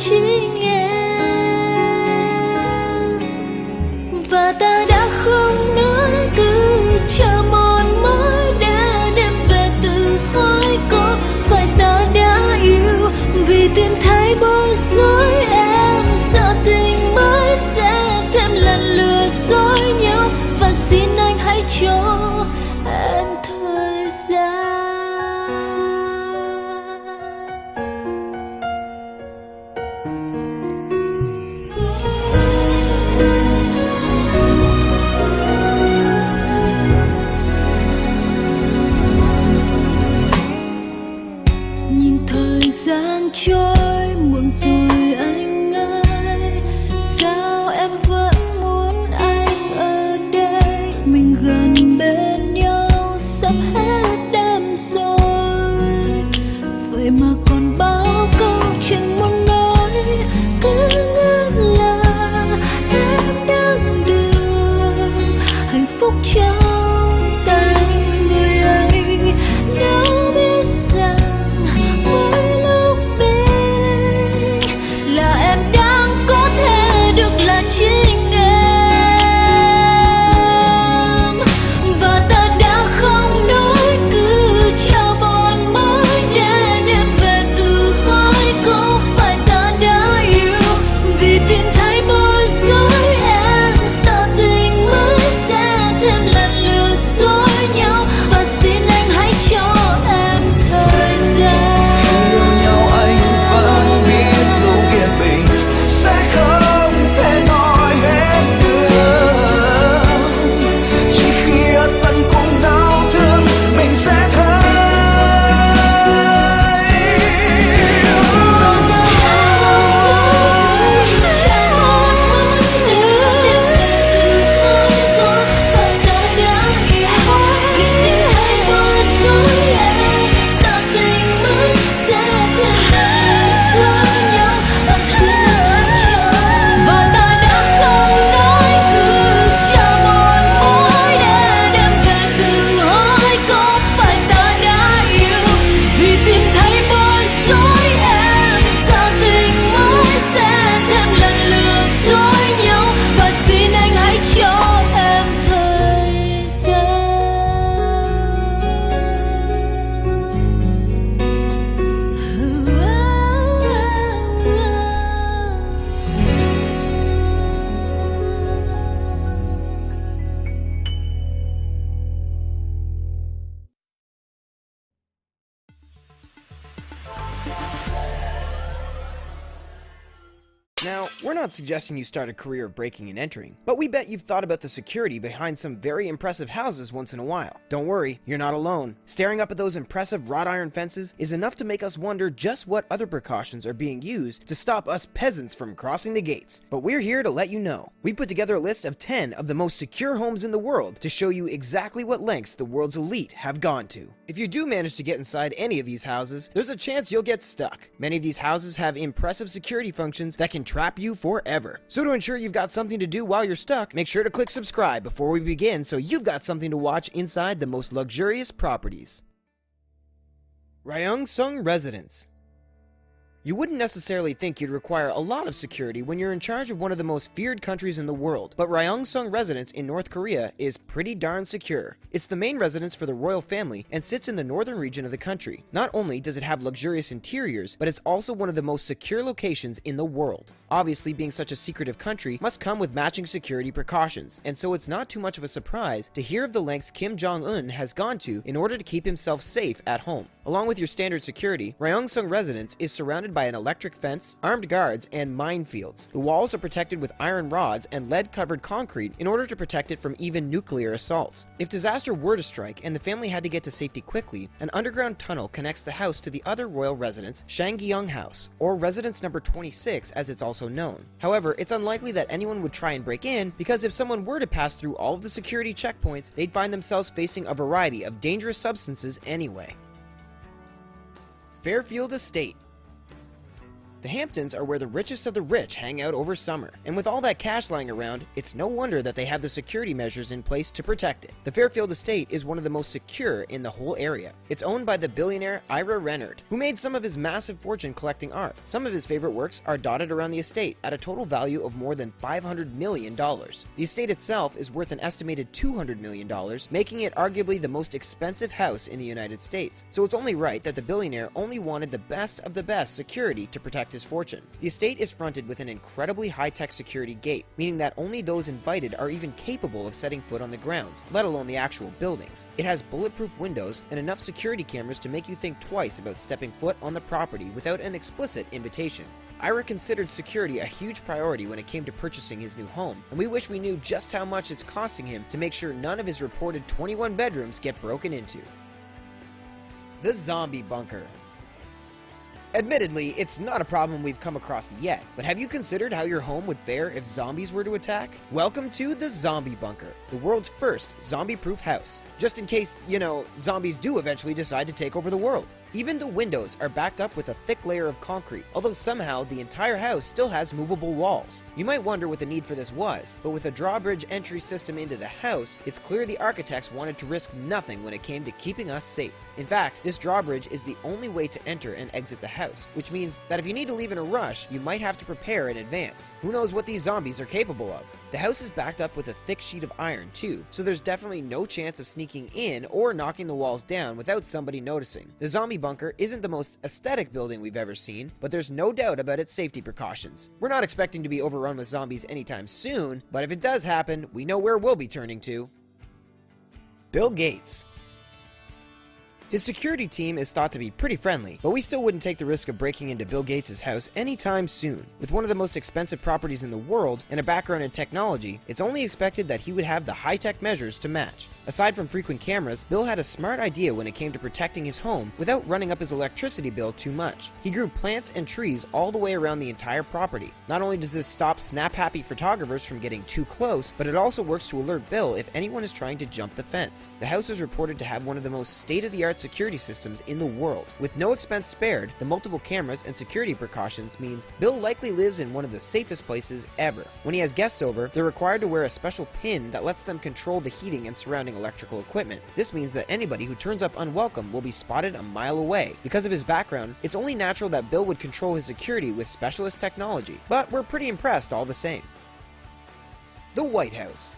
chính em, và ta đã không nói cứ chờ một mối đã đem về tự hỏi có phải ta đã yêu vì tìm thấy bối rối. Em sợ tình mới sẽ thêm lần lừa dối nhau, và xin anh hãy cho em thời gian. Nhìn thời gian trôi muộn rồi anh ơi, sao em vẫn muốn anh ở đây? Mình gần bên nhau sắp hết đêm rồi, vậy mà còn bao câu chẳng muốn nói. Cứ ngỡ là em đang được hạnh phúc trong tay người ấy, nếu biết rằng mỗi lúc bên là em đang có thể được là chính em, và ta đã không nói cứ chờ một mối để đem về tự hỏi có phải ta đã yêu vì tìm thấy bối rối. Em sợ tình mới sẽ thêm lần lừa dối nhau, và xin anh hãy cho em thời gian. Yêu nhau anh vẫn biết lúc yên bình sẽ không thể nói hết được, chỉ khi ở tận cùng đau thương mình sẽ thấy. Now, we're not suggesting you start a career of breaking and entering, but we bet you've thought about the security behind some very impressive houses once in a while. Don't worry, you're not alone. Staring up at those impressive wrought iron fences is enough to make us wonder just what other precautions are being used to stop us peasants from crossing the gates. But we're here to let you know. We put together a list of 10 of the most secure homes in the world to show you exactly what lengths the world's elite have gone to. If you do manage to get inside any of these houses, there's a chance you'll get stuck. Many of these houses have impressive security functions that can trap you forever. So to ensure you've got something to do while you're stuck, make sure to click subscribe before we begin so you've got something to watch inside the most luxurious properties. Ryungsung Residence. You wouldn't necessarily think you'd require a lot of security when you're in charge of one of the most feared countries in the world, but Ryungsung Residence in North Korea is pretty darn secure. It's the main residence for the royal family and sits in the northern region of the country. Not only does it have luxurious interiors, but it's also one of the most secure locations in the world. Obviously, being such a secretive country must come with matching security precautions, and so it's not too much of a surprise to hear of the lengths Kim Jong-un has gone to in order to keep himself safe at home. Along with your standard security, Ryungsung Residence is surrounded by an electric fence, armed guards, and minefields. The walls are protected with iron rods and lead-covered concrete in order to protect it from even nuclear assaults. If disaster were to strike and the family had to get to safety quickly, an underground tunnel connects the house to the other royal residence, Shangyeong House, or Residence Number 26 as it's also known. However, it's unlikely that anyone would try and break in, because if someone were to pass through all of the security checkpoints, they'd find themselves facing a variety of dangerous substances anyway. Fairfield Estate. The Hamptons are where the richest of the rich hang out over summer, and with all that cash lying around, it's no wonder that they have the security measures in place to protect it. The Fairfield estate is one of the most secure in the whole area. It's owned by the billionaire Ira Renard, who made some of his massive fortune collecting art. Some of his favorite works are dotted around the estate at a total value of more than $500 million. The estate itself is worth an estimated $200 million, making it arguably the most expensive house in the United States. So it's only right that the billionaire only wanted the best of the best security to protect his fortune. The estate is fronted with an incredibly high-tech security gate, meaning that only those invited are even capable of setting foot on the grounds, let alone the actual buildings. It has bulletproof windows and enough security cameras to make you think twice about stepping foot on the property without an explicit invitation. Ira considered security a huge priority when it came to purchasing his new home, and we wish we knew just how much it's costing him to make sure none of his reported 21 bedrooms get broken into. The Zombie Bunker. Admittedly, it's not a problem we've come across yet, but have you considered how your home would fare if zombies were to attack? Welcome to the Zombie Bunker, the world's first zombie-proof house. Just in case, zombies do eventually decide to take over the world. Even the windows are backed up with a thick layer of concrete, although somehow the entire house still has movable walls. You might wonder what the need for this was, but with a drawbridge entry system into the house, it's clear the architects wanted to risk nothing when it came to keeping us safe. In fact, this drawbridge is the only way to enter and exit the house, which means that if you need to leave in a rush, you might have to prepare in advance. Who knows what these zombies are capable of? The house is backed up with a thick sheet of iron too, so there's definitely no chance of sneaking in or knocking the walls down without somebody noticing. The Zombie Bunker isn't the most aesthetic building we've ever seen, but there's no doubt about its safety precautions. We're not expecting to be overrun with zombies anytime soon, but if it does happen, we know where we'll be turning to. Bill Gates. His security team is thought to be pretty friendly, but we still wouldn't take the risk of breaking into Bill Gates' house anytime soon. With one of the most expensive properties in the world and a background in technology, it's only expected that he would have the high-tech measures to match. Aside from frequent cameras, Bill had a smart idea when it came to protecting his home without running up his electricity bill too much. He grew plants and trees all the way around the entire property. Not only does this stop snap-happy photographers from getting too close, but it also works to alert Bill if anyone is trying to jump the fence. The house is reported to have one of the most state-of-the-art security systems in the world. With no expense spared, the multiple cameras and security precautions means Bill likely lives in one of the safest places ever. When he has guests over, they're required to wear a special pin that lets them control the heating and surrounding electrical equipment. This means that anybody who turns up unwelcome will be spotted a mile away. Because of his background, it's only natural that Bill would control his security with specialist technology, but we're pretty impressed all the same. The White House.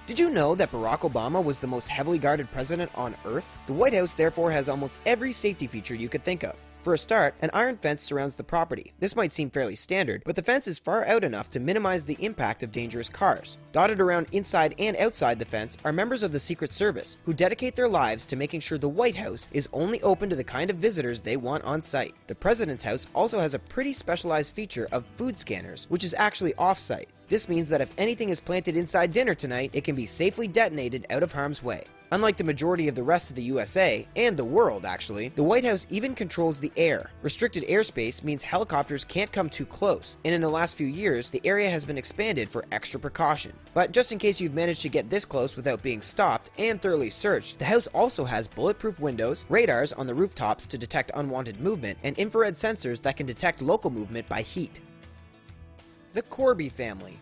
Did you know that Barack Obama was the most heavily guarded president on Earth? The White House therefore has almost every safety feature you could think of. For a start, an iron fence surrounds the property. This might seem fairly standard, but the fence is far out enough to minimize the impact of dangerous cars. Dotted around inside and outside the fence are members of the Secret Service, who dedicate their lives to making sure the White House is only open to the kind of visitors they want on site. The President's house also has a pretty specialized feature of food scanners, which is actually off-site. This means that if anything is planted inside dinner tonight, it can be safely detonated out of harm's way. Unlike the majority of the rest of the USA, and the world actually, the White House even controls the air. Restricted airspace means helicopters can't come too close, and in the last few years, the area has been expanded for extra precaution. But just in case you've managed to get this close without being stopped and thoroughly searched, the house also has bulletproof windows, radars on the rooftops to detect unwanted movement, and infrared sensors that can detect local movement by heat. The Corby family.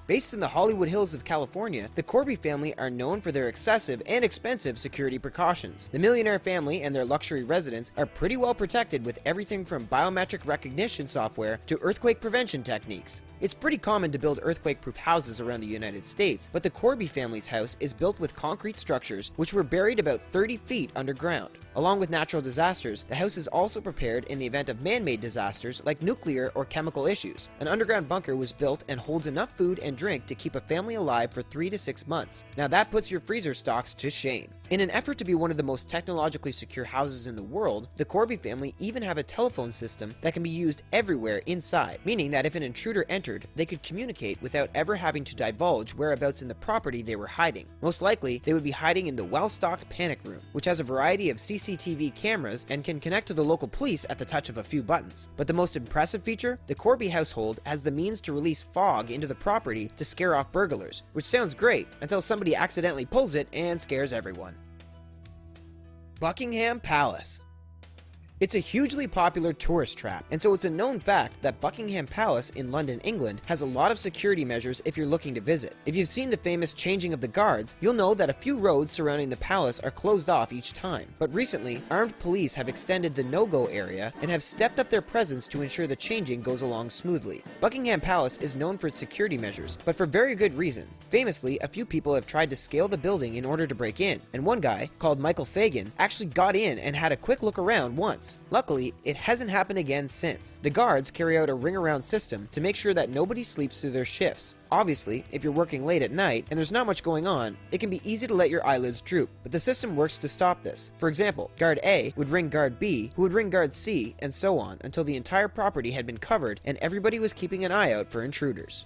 Based in the Hollywood Hills of California, the Corby family are known for their excessive and expensive security precautions. The millionaire family and their luxury residence are pretty well protected with everything from biometric recognition software to earthquake prevention techniques. It's pretty common to build earthquake-proof houses around the United States, but the Corby family's house is built with concrete structures which were buried about 30 feet underground. Along with natural disasters, the house is also prepared in the event of man-made disasters like nuclear or chemical issues. An underground bunker was built and holds enough food and drink to keep a family alive for 3 to 6 months. Now that puts your freezer stocks to shame. In an effort to be one of the most technologically secure houses in the world, the Corby family even have a telephone system that can be used everywhere inside, meaning that if an intruder entered, they could communicate without ever having to divulge whereabouts in the property they were hiding. Most likely, they would be hiding in the well-stocked panic room, which has a variety of CCTV cameras and can connect to the local police at the touch of a few buttons. But the most impressive feature? The Corby household has the means to release fog into the property to scare off burglars, which sounds great until somebody accidentally pulls it and scares everyone. Buckingham Palace. It's a hugely popular tourist trap, and so it's a known fact that Buckingham Palace in London, England has a lot of security measures if you're looking to visit. If you've seen the famous changing of the guards, you'll know that a few roads surrounding the palace are closed off each time. But recently, armed police have extended the no-go area and have stepped up their presence to ensure the changing goes along smoothly. Buckingham Palace is known for its security measures, but for very good reason. Famously, a few people have tried to scale the building in order to break in, and one guy, called Michael Fagan, actually got in and had a quick look around once. Luckily, it hasn't happened again since. The guards carry out a ring-around system to make sure that nobody sleeps through their shifts. Obviously, if you're working late at night and there's not much going on, it can be easy to let your eyelids droop, but the system works to stop this. For example, Guard A would ring Guard B, who would ring Guard C, and so on, until the entire property had been covered and everybody was keeping an eye out for intruders.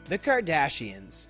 The Kardashians.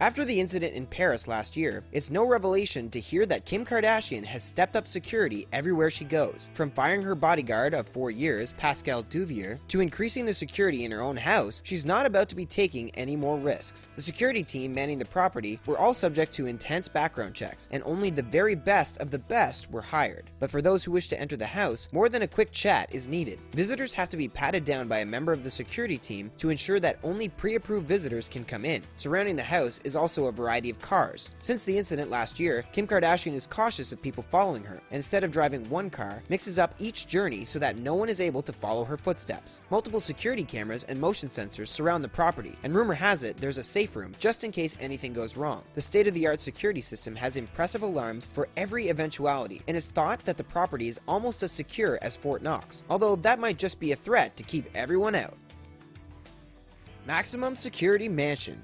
After the incident in Paris last year, it's no revelation to hear that Kim Kardashian has stepped up security everywhere she goes. From firing her bodyguard of 4 years, Pascal Duvier, to increasing the security in her own house, she's not about to be taking any more risks. The security team manning the property were all subject to intense background checks, and only the very best of the best were hired. But for those who wish to enter the house, more than a quick chat is needed. Visitors have to be patted down by a member of the security team to ensure that only pre-approved visitors can come in. Surrounding the house is also a variety of cars. Since the incident last year, Kim Kardashian is cautious of people following her, and instead of driving one car, mixes up each journey so that no one is able to follow her footsteps. Multiple security cameras and motion sensors surround the property, and rumor has it there's a safe room just in case anything goes wrong. The state-of-the-art security system has impressive alarms for every eventuality, and it's thought that the property is almost as secure as Fort Knox, although that might just be a threat to keep everyone out. Maximum Security Mansion.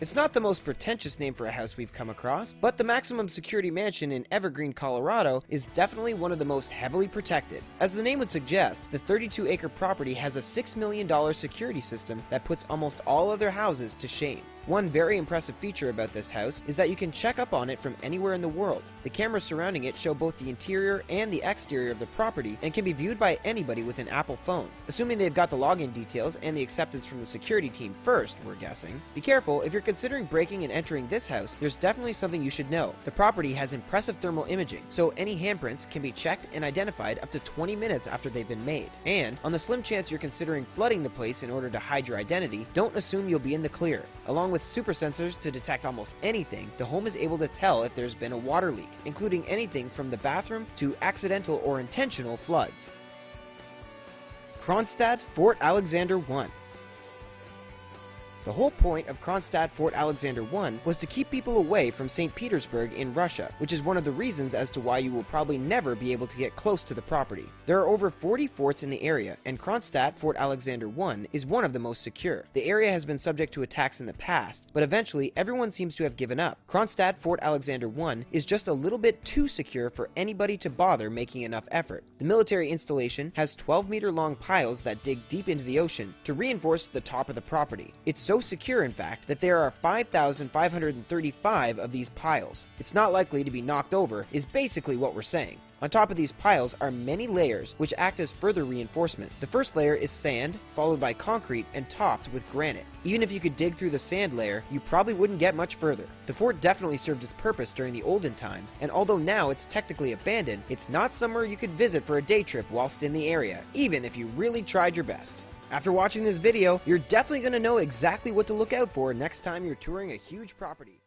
It's not the most pretentious name for a house we've come across, but the Maximum Security Mansion in Evergreen, Colorado is definitely one of the most heavily protected. As the name would suggest, the 32-acre property has a $6 million security system that puts almost all other houses to shame. One very impressive feature about this house is that you can check up on it from anywhere in the world. The cameras surrounding it show both the interior and the exterior of the property and can be viewed by anybody with an Apple phone. Assuming they've got the login details and the acceptance from the security team first, we're guessing. Be careful, if you're considering breaking and entering this house, there's definitely something you should know. The property has impressive thermal imaging, so any handprints can be checked and identified up to 20 minutes after they've been made. And, on the slim chance you're considering flooding the place in order to hide your identity, don't assume you'll be in the clear. Along with super sensors to detect almost anything, the home is able to tell if there's been a water leak, including anything from the bathroom to accidental or intentional floods. Kronstadt Fort Alexander I. The whole point of Kronstadt Fort Alexander I was to keep people away from St. Petersburg in Russia, which is one of the reasons as to why you will probably never be able to get close to the property. There are over 40 forts in the area, and Kronstadt Fort Alexander I is one of the most secure. The area has been subject to attacks in the past, but eventually everyone seems to have given up. Kronstadt Fort Alexander I is just a little bit too secure for anybody to bother making enough effort. The military installation has 12-meter-long piles that dig deep into the ocean to reinforce the top of the property. It's so secure, in fact, that there are 5,535 of these piles. It's not likely to be knocked over, is basically what we're saying. On top of these piles are many layers which act as further reinforcement. The first layer is sand, followed by concrete, and topped with granite. Even if you could dig through the sand layer, you probably wouldn't get much further. The fort definitely served its purpose during the olden times, and although now it's technically abandoned, it's not somewhere you could visit for a day trip whilst in the area, even if you really tried your best. After watching this video, you're definitely going to know exactly what to look out for next time you're touring a huge property.